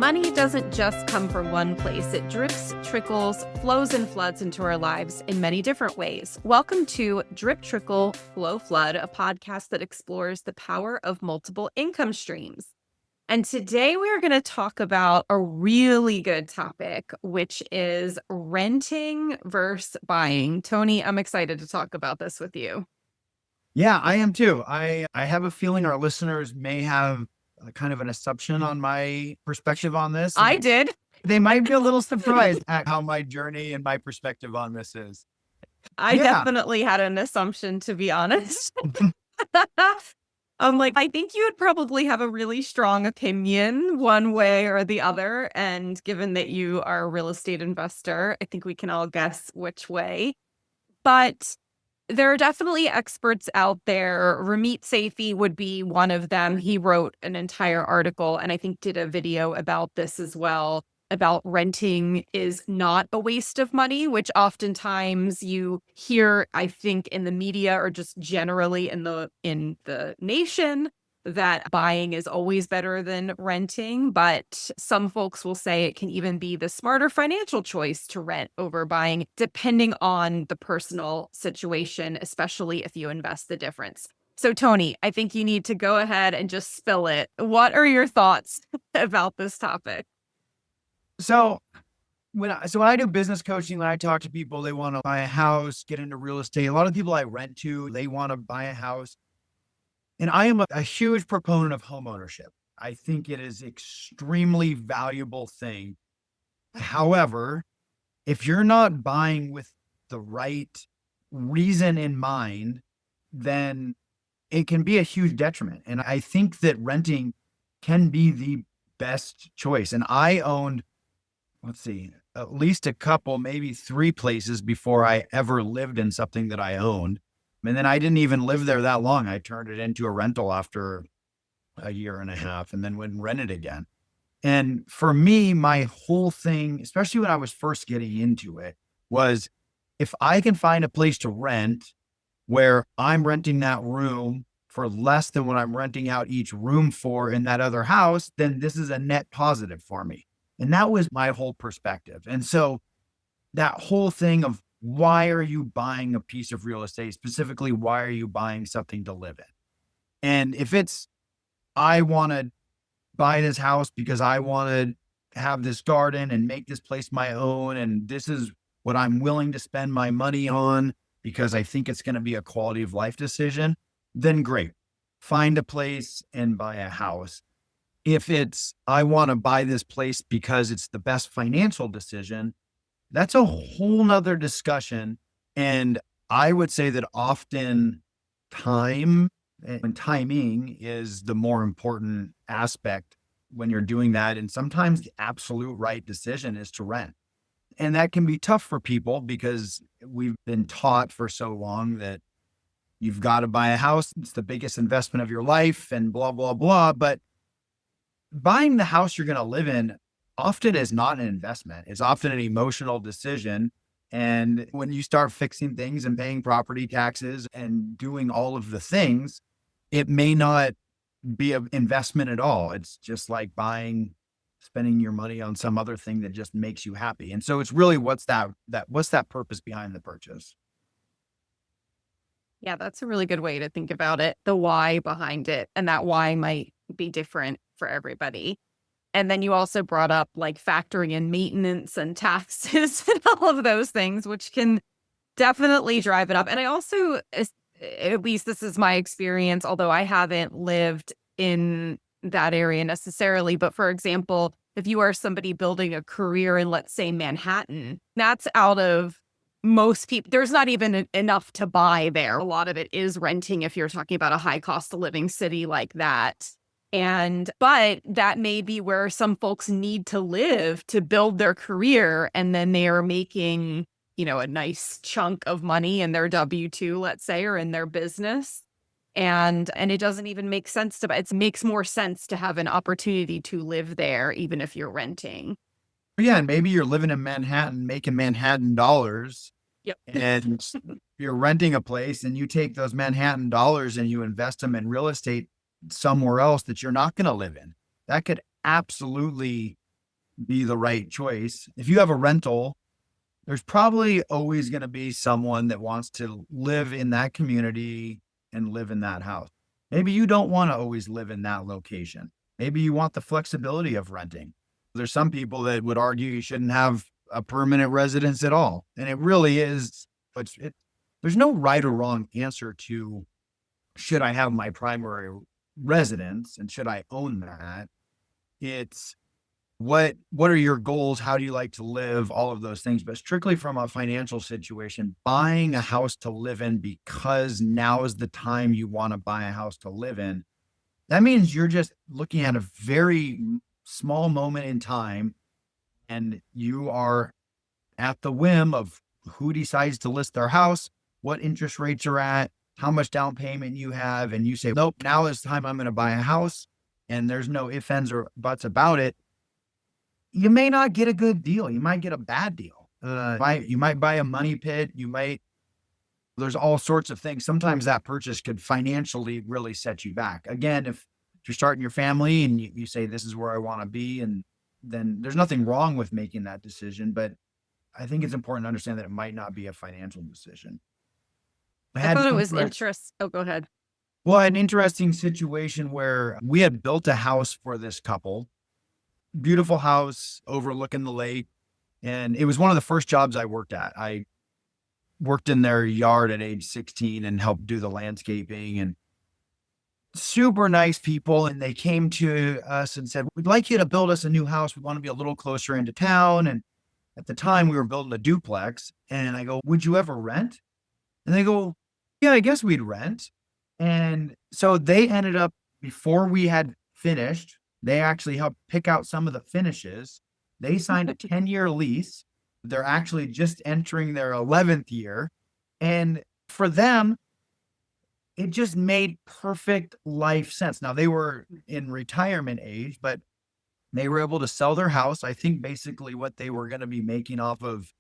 Money doesn't just come from one place. It drips, trickles, flows, and floods into our lives in many different ways. Welcome to Drip Trickle Flow Flood, a podcast that explores the power of multiple income streams. And today we are going to talk about a really good topic, which is renting versus buying. Tony, I'm excited to talk about this with you. Yeah, I am too. I have a feeling our listeners may have kind of an assumption on my perspective on this. I did. They might be a little surprised at how my journey and my perspective on this is. I definitely had an assumption, to be honest. I'm like, I think you would probably have a really strong opinion one way or the other. And given that you are a real estate investor, I think we can all guess which way. But there are definitely experts out there. Ramit Sethi would be one of them. He wrote an entire article and I think did a video about this as well, about renting is not a waste of money, which oftentimes you hear, I think, in the media or just generally in the nation, that buying is always better than renting. But some folks will say it can even be the smarter financial choice to rent over buying, depending on the personal situation, especially if you invest the difference. So, Tony, I think you need to go ahead and just spill it. What are your thoughts about this topic? So when I do business coaching, when I talk to people, they want to buy a house, get into real estate. A lot of people I rent to, they want to buy a house. And I am a huge proponent of home ownership. I think it is extremely valuable thing. However, if you're not buying with the right reason in mind, then it can be a huge detriment. And I think that renting can be the best choice. And I owned, at least a couple, maybe 3 places before I ever lived in something that I owned. And then I didn't even live there that long. I turned it into a rental after a year and a half and then went and rented again. And for me, my whole thing, especially when I was first getting into it, was if I can find a place to rent where I'm renting that room for less than what I'm renting out each room for in that other house, then this is a net positive for me. And that was my whole perspective. And so that whole thing of why are you buying a piece of real estate? Specifically, why are you buying something to live in? And if it's, I want to buy this house because I want to have this garden and make this place my own, and this is what I'm willing to spend my money on because I think it's going to be a quality of life decision, then great. Find a place and buy a house. If it's, I want to buy this place because it's the best financial decision, that's a whole nother discussion. And I would say that often time and timing is the more important aspect when you're doing that. And sometimes the absolute right decision is to rent. And that can be tough for people because we've been taught for so long that you've got to buy a house. It's the biggest investment of your life and blah, blah, blah. But buying the house you're going to live in often is not an investment. It's often an emotional decision. And when you start fixing things and paying property taxes and doing all of the things, it may not be an investment at all. It's just like spending your money on some other thing that just makes you happy. And so it's really what's that purpose behind the purchase? Yeah, that's a really good way to think about it. The why behind it. And that why might be different for everybody. And then you also brought up like factoring in maintenance and taxes and all of those things, which can definitely drive it up. And I also, at least this is my experience, although I haven't lived in that area necessarily. But for example, if you are somebody building a career in, let's say, Manhattan, that's out of most people, there's not even enough to buy there. A lot of it is renting if you're talking about a high cost of living city like that. But that may be where some folks need to live to build their career. And then they are making, a nice chunk of money in their W-2, let's say, or in their business. And it doesn't even make sense it makes more sense to have an opportunity to live there, even if you're renting. Yeah. And maybe you're living in Manhattan, making Manhattan dollars. Yep. And you're renting a place and you take those Manhattan dollars and you invest them in real estate somewhere else that you're not going to live in. That could absolutely be the right choice. If you have a rental, there's probably always going to be someone that wants to live in that community and live in that house. Maybe you don't want to always live in that location. Maybe you want the flexibility of renting. There's some people that would argue you shouldn't have a permanent residence at all. And it really is, there's no right or wrong answer to should I have my primary residence and should I own that? It's what are your goals? How do you like to live? All of those things. But strictly from a financial situation, buying a house to live in because now is the time you want to buy a house to live in. That means you're just looking at a very small moment in time and you are at the whim of who decides to list their house, what interest rates are at, how much down payment you have. And you say, nope, now is the time I'm going to buy a house. And there's no ifs, ands, or buts about it. You may not get a good deal. You might get a bad deal. You might buy a money pit. There's all sorts of things. Sometimes that purchase could financially really set you back. Again, if you're starting your family and you say, this is where I want to be, and then there's nothing wrong with making that decision. But I think it's important to understand that it might not be a financial decision. I thought it was interesting. Oh, go ahead. Well, an interesting situation where we had built a house for this couple. Beautiful house overlooking the lake. And it was one of the first jobs I worked at. I worked in their yard at age 16 and helped do the landscaping, and super nice people. And they came to us and said, we'd like you to build us a new house. We want to be a little closer into town. And at the time we were building a duplex, and I go, would you ever rent? And they go, yeah, I guess we'd rent. And so they ended up, before we had finished, they actually helped pick out some of the finishes. They signed a 10-year lease. They're actually just entering their 11th year. And for them, it just made perfect life sense. Now, they were in retirement age, but they were able to sell their house. I think basically what they were going to be making off of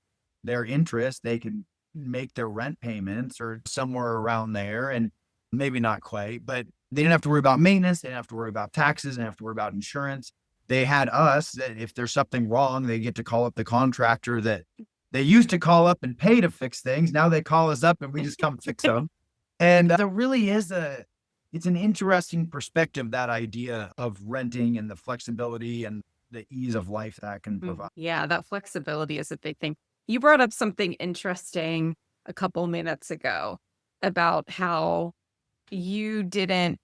their interest, they could make their rent payments or somewhere around there. And maybe not quite, but they didn't have to worry about maintenance. They didn't have to worry about taxes. They didn't have to worry about insurance. They had us that if there's something wrong, they get to call up the contractor that they used to call up and pay to fix things. Now they call us up and we just come fix them. And there really is it's an interesting perspective, that idea of renting and the flexibility and the ease of life that can provide. Yeah, that flexibility is a big thing. You brought up something interesting a couple minutes ago about how you didn't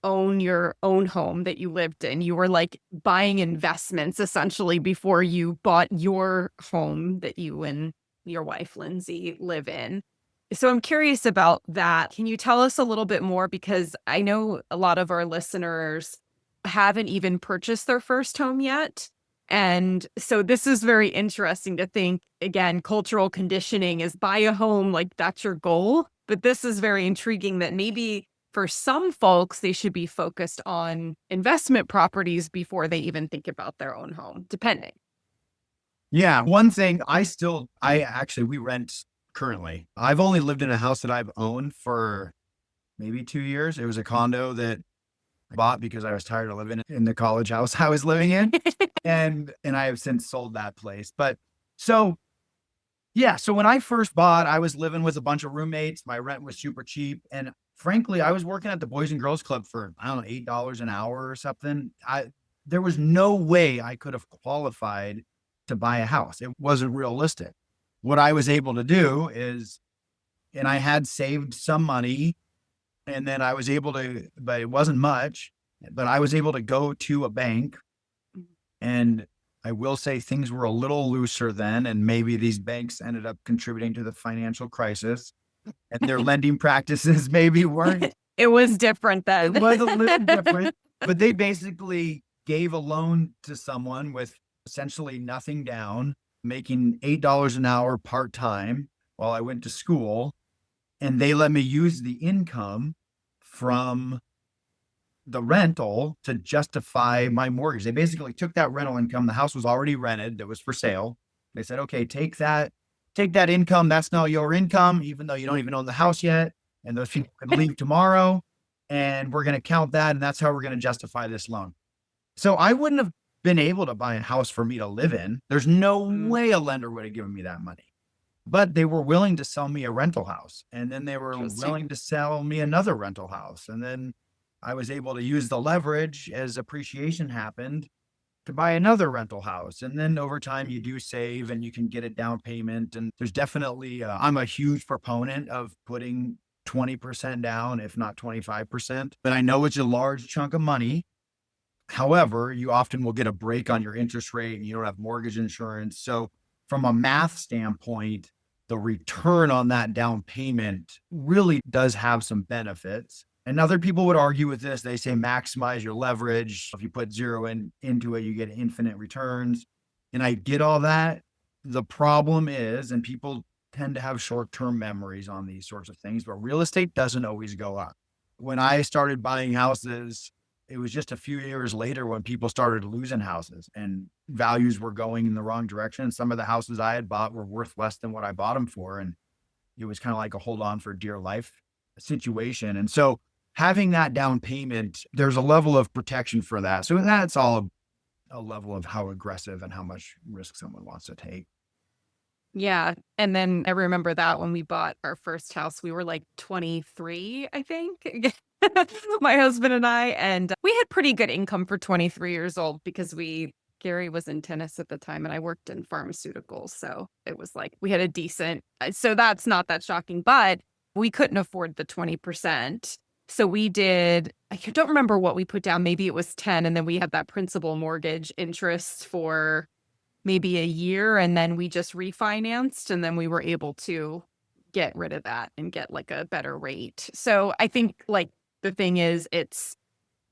own your own home that you lived in. You were like buying investments essentially before you bought your home that you and your wife, Lindsay, live in. So I'm curious about that. Can you tell us a little bit more? Because I know a lot of our listeners haven't even purchased their first home yet. And so this is very interesting to think, again, cultural conditioning is buy a home, like that's your goal. But this is very intriguing that maybe for some folks, they should be focused on investment properties before they even think about their own home, depending. Yeah. One thing we rent currently. I've only lived in a house that I've owned for maybe 2 years. It was a condo that I bought because I was tired of living in the college house I was living in. and I have since sold that place. But so when I first bought, I was living with a bunch of roommates. My rent was super cheap. And frankly, I was working at the Boys and Girls Club for, I don't know, $8 an hour or something. There was no way I could have qualified to buy a house. It wasn't realistic. What I was able to do is, and I had saved some money, and then I was able to, but it wasn't much, but I was able to go to a bank, and I will say things were a little looser then, and maybe these banks ended up contributing to the financial crisis, and their lending practices maybe weren't. It was different then. It was a little different, but they basically gave a loan to someone with essentially nothing down, making $8 an hour part-time while I went to school. And they let me use the income from the rental to justify my mortgage. They basically took that rental income. The house was already rented. That was for sale. They said, okay, take that income. That's now your income, even though you don't even own the house yet. And those people can leave tomorrow, and we're going to count that. And that's how we're going to justify this loan. So I wouldn't have been able to buy a house for me to live in. There's no Mm, way a lender would have given me that money. But they were willing to sell me a rental house, and then they were interesting. willing to sell me another rental house. And then I was able to use the leverage as appreciation happened to buy another rental house. And then over time, you do save and you can get a down payment. And there's definitely, I'm a huge proponent of putting 20% down, if not 25%. But I know it's a large chunk of money. However, you often will get a break on your interest rate and you don't have mortgage insurance. So, from a math standpoint, the return on that down payment really does have some benefits. And other people would argue with this. They say maximize your leverage. If you put zero into it, you get infinite returns. And I get all that. The problem is, and people tend to have short term memories on these sorts of things, but real estate doesn't always go up. When I started buying houses, it was just a few years later when people started losing houses and values were going in the wrong direction. Some of the houses I had bought were worth less than what I bought them for. And it was kind of like a hold on for dear life situation. And so having that down payment, there's a level of protection for that. So that's all a level of how aggressive and how much risk someone wants to take. Yeah. And then I remember that when we bought our first house, we were like 23, I think. My husband and I, and we had pretty good income for 23 years old because Gary was in tennis at the time and I worked in pharmaceuticals. So it was like we had a decent, so that's not that shocking, but we couldn't afford the 20%. So we did, I don't remember what we put down. Maybe it was 10. And then we had that principal mortgage interest for maybe a year. And then we just refinanced and then we were able to get rid of that and get like a better rate. So I think like the thing is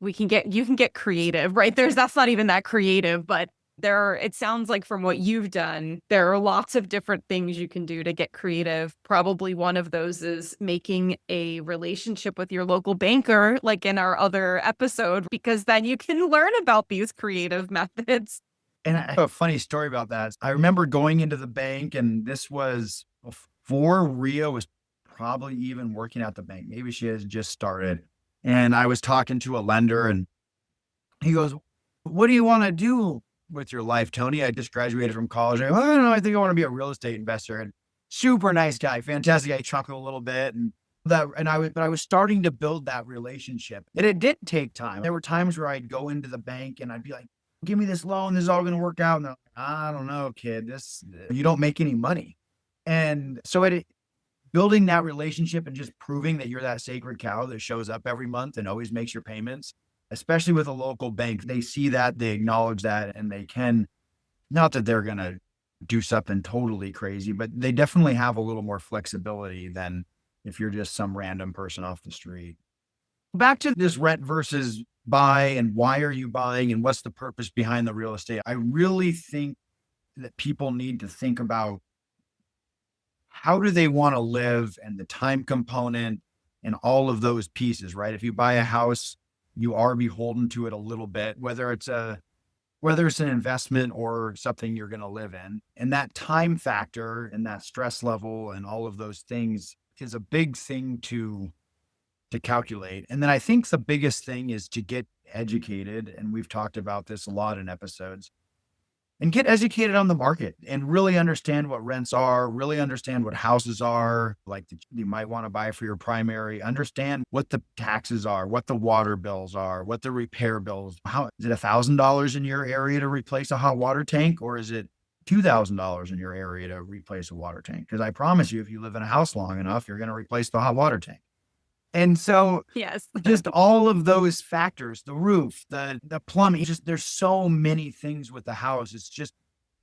you can get creative, right? That's not even that creative, but it sounds like from what you've done, there are lots of different things you can do to get creative. Probably one of those is making a relationship with your local banker, like in our other episode, because then you can learn about these creative methods. And I have a funny story about that. I remember going into the bank, and this was before Ria was probably even working at the bank. Maybe she has just started. And I was talking to a lender, and he goes, "What do you want to do with your life, Tony?" I just graduated from college. I go, "I don't know. I think I want to be a real estate investor." And super nice guy, fantastic. I chuckled a little bit, and I was starting to build that relationship, and it did take time. There were times where I'd go into the bank and I'd be like, "Give me this loan. This is all going to work out." And they're like, "I don't know, kid. You don't make any money." And so building that relationship and just proving that you're that sacred cow that shows up every month and always makes your payments, especially with a local bank, they see that, they acknowledge that, and they can, not that they're going to do something totally crazy, but they definitely have a little more flexibility than if you're just some random person off the street. Back to this rent versus buy, and why are you buying and what's the purpose behind the real estate? I really think that people need to think about how do they want to live and the time component and all of those pieces, right? If you buy a house, you are beholden to it a little bit, whether it's an investment or something you're going to live in. And that time factor and that stress level and all of those things is a big thing to calculate. And then I think the biggest thing is to get educated. And we've talked about this a lot in episodes, and get educated on the market and really understand what rents are, really understand what houses are, like you might want to buy for your primary, understand what the taxes are, what the water bills are, what the repair bills. How is it $1,000 in your area to replace a hot water tank, or is it $2,000 in your area to replace a water tank? Because I promise you, if you live in a house long enough, you're going to replace the hot water tank. And so Yes. just all of those factors, the roof, the plumbing, just there's so many things with the house. It's just,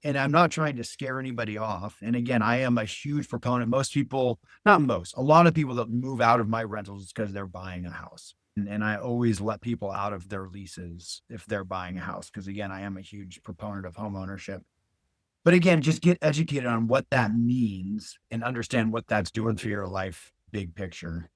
and I'm not trying to scare anybody off. And again, I am a huge proponent. Most people, not most, a lot of people that move out of my rentals is because they're buying a house. And I always let people out of their leases if they're buying a house. Because again, I am a huge proponent of home ownership. But again, just get educated on what that means and understand what that's doing for your life, big picture.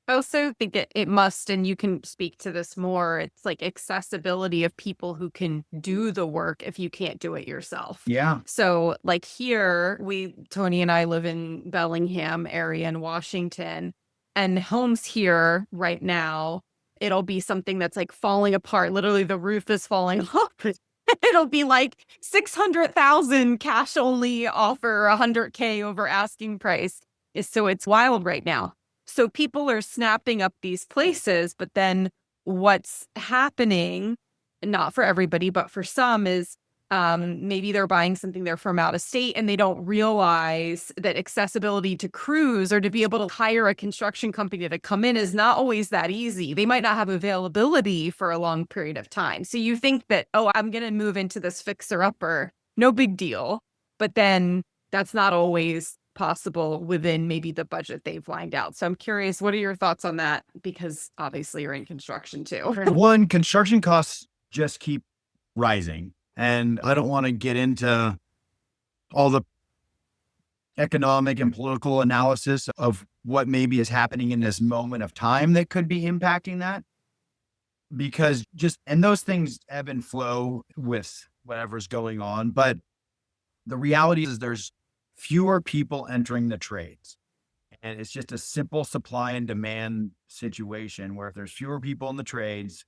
I also think it must, and you can speak to this more, it's like accessibility of people who can do the work if you can't do it yourself. Yeah. So like here, Tony and I live in Bellingham area in Washington, and homes here right now, it'll be something that's like falling apart. Literally the roof is falling off. It'll be like 600,000 cash only offer, 100K over asking price. So it's wild right now. So people are snapping up these places, but then what's happening, not for everybody, but for some, is maybe they're buying something there from out of state and they don't realize that accessibility to crews or to be able to hire a construction company to come in is not always that easy. They might not have availability for a long period of time. So you think that, oh, I'm going to move into this fixer upper, no big deal. But then that's not always possible within maybe the budget they've lined out. So I'm curious, what are your thoughts on that? Because obviously you're in construction too. One, construction costs just keep rising. And I don't want to get into all the economic and political analysis of what maybe is happening in this moment of time that could be impacting that. Because and those things ebb and flow with whatever's going on. But the reality is there's fewer people entering the trades. And it's just a simple supply and demand situation where if there's fewer people in the trades,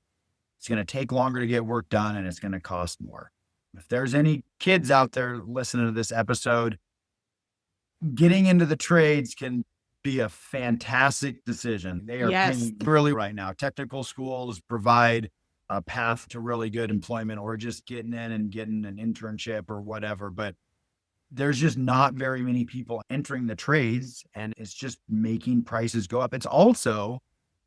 it's going to take longer to get work done and it's going to cost more. If there's any kids out there listening to this episode, getting into the trades can be a fantastic decision. They are paying really right now. Technical schools provide a path to really good employment or just getting in and getting an internship or whatever. But there's just not very many people entering the trades and it's just making prices go up. It's also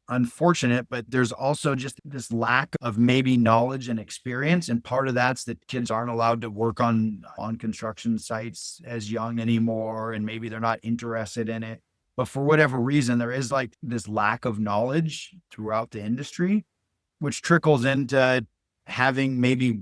unfortunate, but there's also just this lack of maybe knowledge and experience. And part of that's that kids aren't allowed to work on construction sites as young anymore. And maybe they're not interested in it. But for whatever reason, there is like this lack of knowledge throughout the industry, which trickles into having maybe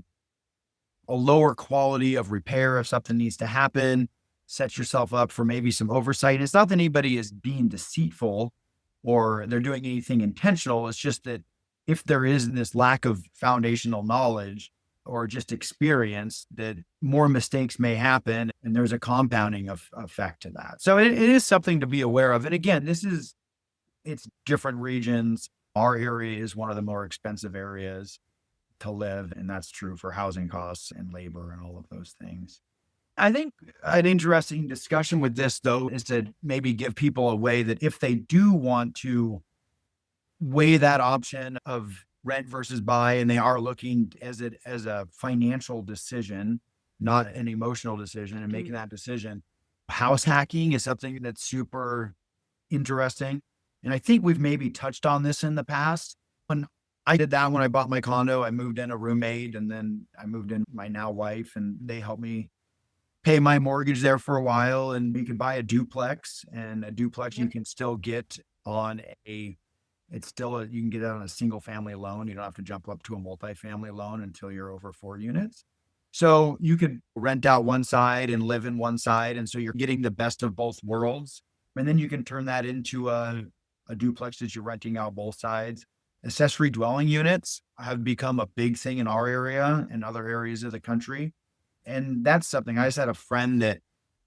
a lower quality of repair if something needs to happen, set yourself up for maybe some oversight. And it's not that anybody is being deceitful or they're doing anything intentional. It's just that if there is this lack of foundational knowledge or just experience, that more mistakes may happen and there's a compounding effect to that. So it is something to be aware of. And again, it's different regions. Our area is one of the more expensive areas to live. And that's true for housing costs and labor and all of those things. I think an interesting discussion with this, though, is to maybe give people a way that if they do want to weigh that option of rent versus buy, and they are looking as a financial decision, not an emotional decision, and making that decision, house hacking is something that's super interesting. And I think we've maybe touched on this in the past. When I did that when I bought my condo, I moved in a roommate and then I moved in my now wife and they helped me pay my mortgage there for a while, and we could buy a duplex. And a duplex you can still get on you can get it on a single family loan. You don't have to jump up to a multifamily loan until you're over 4 units. So you could rent out one side and live in one side. And so you're getting the best of both worlds. And then you can turn that into a duplex that you're renting out both sides. Accessory dwelling units have become a big thing in our area and other areas of the country. And that's something. I just had a friend that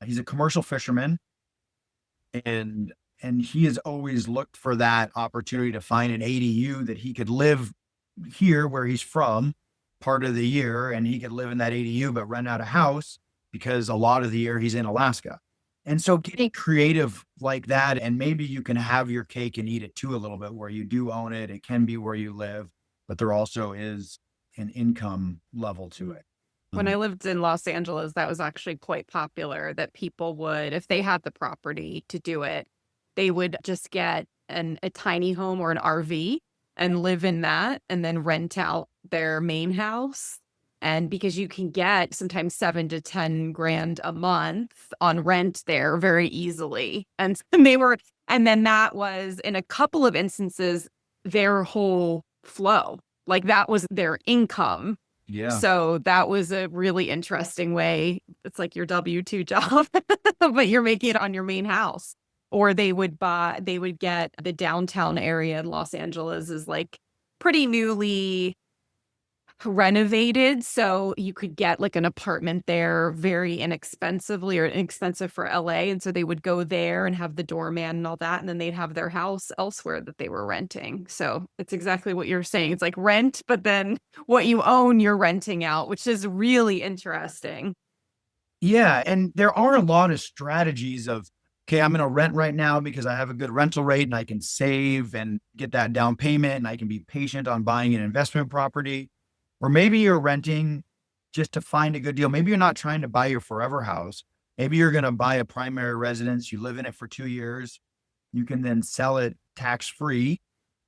he's a commercial fisherman and he has always looked for that opportunity to find an ADU that he could live here where he's from part of the year. And he could live in that ADU, but rent out a house because a lot of the year he's in Alaska. And so getting creative like that, and maybe you can have your cake and eat it too a little bit where you do own it. It can be where you live, but there also is an income level to it. When I lived in Los Angeles, that was actually quite popular that people would, if they had the property to do it, they would just get a tiny home or an RV and live in that and then rent out their main house. And because you can get sometimes 7 to 10 grand a month on rent there very easily. And then that was in a couple of instances, their whole flow, like that was their income. Yeah. So that was a really interesting way. It's like your W-2 job, but you're making it on your main house. Or they would get the downtown area in Los Angeles is like pretty newly renovated. So you could get like an apartment there very inexpensively, or inexpensive for LA. And so they would go there and have the doorman and all that. And then they'd have their house elsewhere that they were renting. So it's exactly what you're saying. It's like rent, but then what you own, you're renting out, which is really interesting. Yeah, and there are a lot of strategies of, okay, I'm going to rent right now because I have a good rental rate and I can save and get that down payment and I can be patient on buying an investment property. Or maybe you're renting just to find a good deal. Maybe you're not trying to buy your forever house. Maybe you're going to buy a primary residence, you live in it for 2 years. You can then sell it tax free,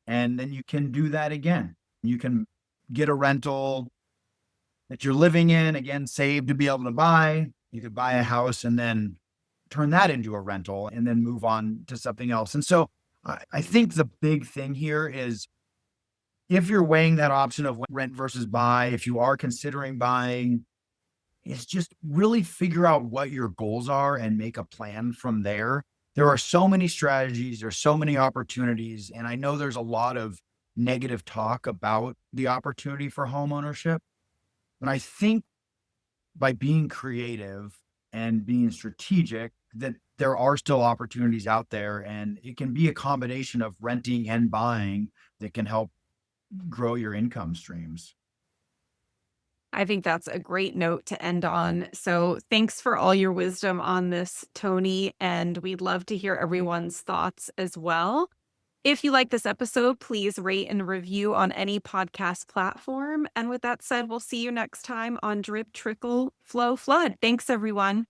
and then you can do that again. You can get a rental that you're living in, again, save to be able to buy. You could buy a house and then turn that into a rental and then move on to something else. And so I think the big thing here is, if you're weighing that option of rent versus buy, if you are considering buying, is just really figure out what your goals are and make a plan from there. There are so many strategies, there's so many opportunities. And I know there's a lot of negative talk about the opportunity for home ownership. But I think by being creative and being strategic, that there are still opportunities out there, and it can be a combination of renting and buying that can help grow your income streams. I think that's a great note to end on. So thanks for all your wisdom on this, Tony. And we'd love to hear everyone's thoughts as well. If you like this episode, please rate and review on any podcast platform. And with that said, we'll see you next time on Drip Trickle Flow Flood. Thanks, everyone.